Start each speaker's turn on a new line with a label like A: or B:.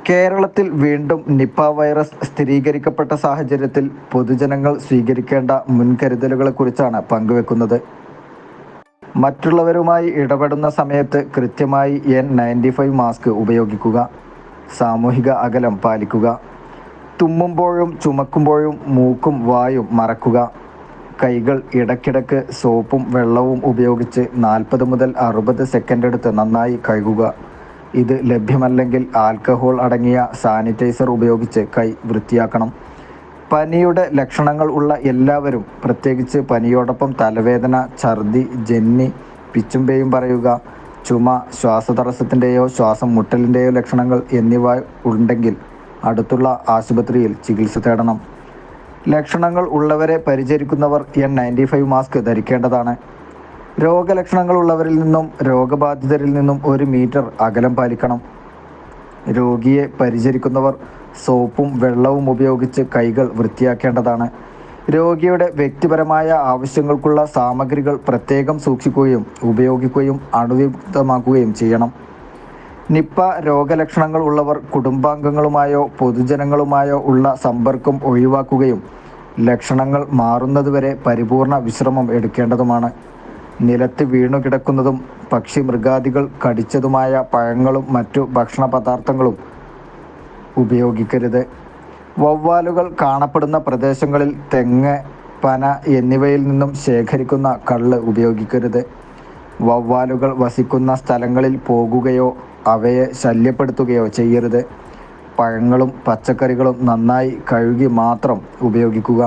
A: കേരളത്തിൽ വീണ്ടും Nipah virus സ്ഥിരീകരിക്കപ്പെട്ട സാഹചര്യത്തിൽ പൊതുജനങ്ങൾ സ്വീകരിക്കേണ്ട മുൻകരുതലുകളെക്കുറിച്ചാണ് പങ്കുവെക്കുന്നത്. മറ്റുള്ളവരുമായി ഇടപെടുന്ന സമയത്ത് കൃത്യമായി N95 മാസ്ക് ഉപയോഗിക്കുക. സാമൂഹിക അകലം പാലിക്കുക. തുമ്മുമ്പോഴും ചുമക്കുമ്പോഴും മൂക്കും വായും മറക്കുക. കൈകൾ ഇടയ്ക്കിടയ്ക്ക് സോപ്പും വെള്ളവും ഉപയോഗിച്ച് 40 മുതൽ 60 സെക്കൻഡ് എടുത്ത് നന്നായി കഴുകുക. ഇത് ലഭ്യമല്ലെങ്കിൽ ആൽക്കഹോൾ അടങ്ങിയ സാനിറ്റൈസർ ഉപയോഗിച്ച് കൈ വൃത്തിയാക്കണം. പനിയുടെ ലക്ഷണങ്ങൾ ഉള്ള എല്ലാവരും, പ്രത്യേകിച്ച് പനിയോടൊപ്പം തലവേദന, ഛർദി, ജന്നി, പിച്ചും പറയുക, ചുമ, ശ്വാസതടസ്സത്തിൻ്റെയോ ശ്വാസം മുട്ടലിൻ്റെയോ ലക്ഷണങ്ങൾ എന്നിവ ഉണ്ടെങ്കിൽ അടുത്തുള്ള ആശുപത്രിയിൽ ചികിത്സ തേടണം. ലക്ഷണങ്ങൾ ഉള്ളവരെ പരിചരിക്കുന്നവർ N95 മാസ്ക് ധരിക്കേണ്ടതാണ്. രോഗലക്ഷണങ്ങൾ ഉള്ളവരിൽ നിന്നും രോഗബാധിതരിൽ നിന്നും 1 മീറ്റർ അകലം പാലിക്കണം. രോഗിയെ പരിചരിക്കുന്നവർ സോപ്പും വെള്ളവും ഉപയോഗിച്ച് കൈകൾ വൃത്തിയാക്കേണ്ടതാണ്. രോഗിയുടെ വ്യക്തിപരമായ ആവശ്യങ്ങൾക്കുള്ള സാമഗ്രികൾ പ്രത്യേകം സൂക്ഷിക്കുകയും ഉപയോഗിക്കുകയും അണുവിമുക്തമാക്കുകയും ചെയ്യണം. നിപ രോഗലക്ഷണങ്ങൾ ഉള്ളവർ കുടുംബാംഗങ്ങളുമായോ പൊതുജനങ്ങളുമായോ ഉള്ള സമ്പർക്കം ഒഴിവാക്കുകയും ലക്ഷണങ്ങൾ മാറുന്നതുവരെ പരിപൂർണ വിശ്രമം എടുക്കേണ്ടതുമാണ്. നിലത്ത് വീണുകിടക്കുന്നതും പക്ഷി മൃഗാദികൾ കടിച്ചതുമായ പഴങ്ങളും മറ്റു ഭക്ഷണ പദാർത്ഥങ്ങളും ഉപയോഗിക്കരുത്. വവ്വാലുകൾ കാണപ്പെടുന്ന പ്രദേശങ്ങളിൽ തെങ്ങ്, പന എന്നിവയിൽ നിന്നും ശേഖരിക്കുന്ന കള്ള് ഉപയോഗിക്കരുത്. വവ്വാലുകൾ വസിക്കുന്ന സ്ഥലങ്ങളിൽ പോകുകയോ അവയെ ശല്യപ്പെടുത്തുകയോ ചെയ്യരുത്. പഴങ്ങളും പച്ചക്കറികളും നന്നായി കഴുകി മാത്രം ഉപയോഗിക്കുക.